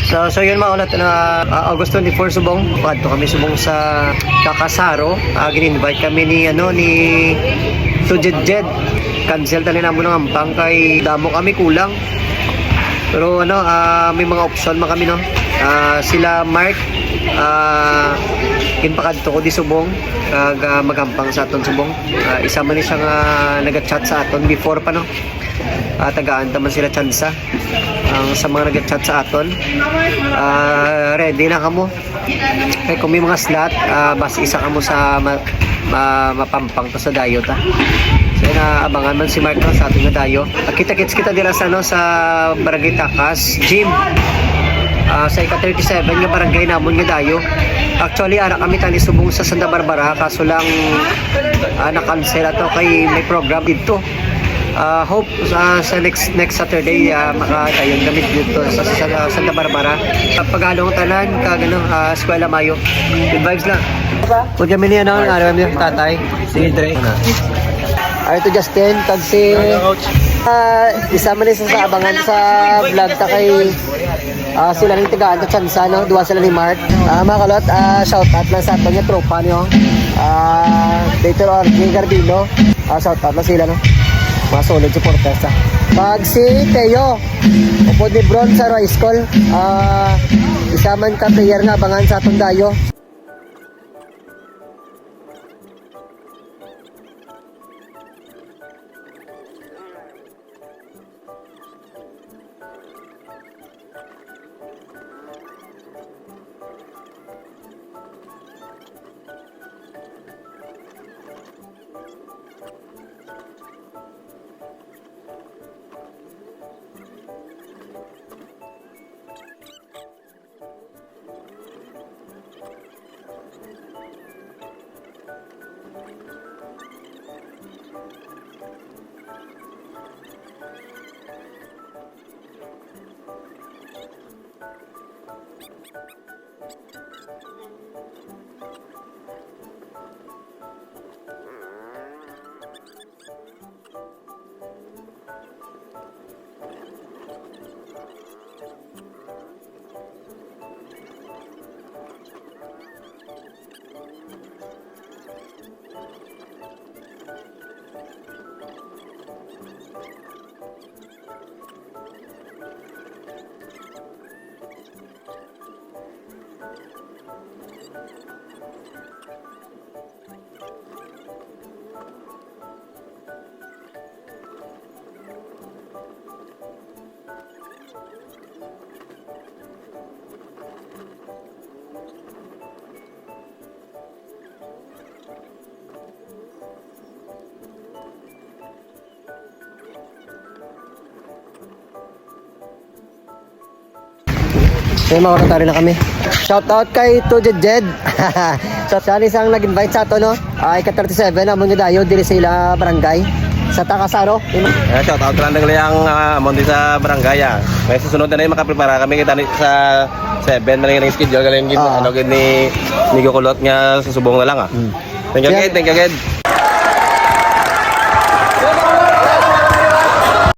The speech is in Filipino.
So yun mga ulat na August 24 subong. Padto kami subong sa Kakasaro. Gin-invite kami ni Tujed. Cancel tali na mo ng ampang kay damo kami kulang. Pero may mga option man kami no. Sila Mark kinpakadto ko di subong kag magampang sa aton subong. Isa man ni siya nga nag-chat sa aton before pa no. Tagaan taman sila tsansa sa mga nag-chat sa aton. Ready na kamo kay kung may mga slot bas isa kamo sa mapampang to sa dayo ta. So abangan man si Mark no, sa ating nga dayo. Kita-kits kita dira sa sa Barangay Takas Gym. Sa ika-37 nga barangay namon nga dayo. Actually ara kami tani subong sa Santa Barbara kaso lang na-cancel ato kay may program dito. Hope sa next Saturday makadayon gamit dito sa Santa Barbara. Paghalong tanan kag Eskwela Mayo. Good vibes lang. Pag kami niya araw niya tatay si Dre. Ay to Justin kag si isama ni sa abangan sa vlog ta kay sila ning tagaan ta tsansa no, duwa sila ni Mark. Mga kalot, shout out lang sa aton nga tropa niyo. Dito Orgy Garbino. Shout out lang sila no. Mga solid supporters ha. Pag si Teo upod ni Bron sa Rice Call, isaman ka player nga abangan sa atong dayo. May mga oratari na kami. Shout out kay Tujed. So siya isang nag-invite sa ato no. Ika-37 amon nga dayo diri sa ila barangay sa Takasaro. Shout out lang ang amon sa barangay. May susunod na na makaprepara kami kita sa 7 man yung schedule galing gid ni Gukulot nga susubong na lang. Thank you, Ged.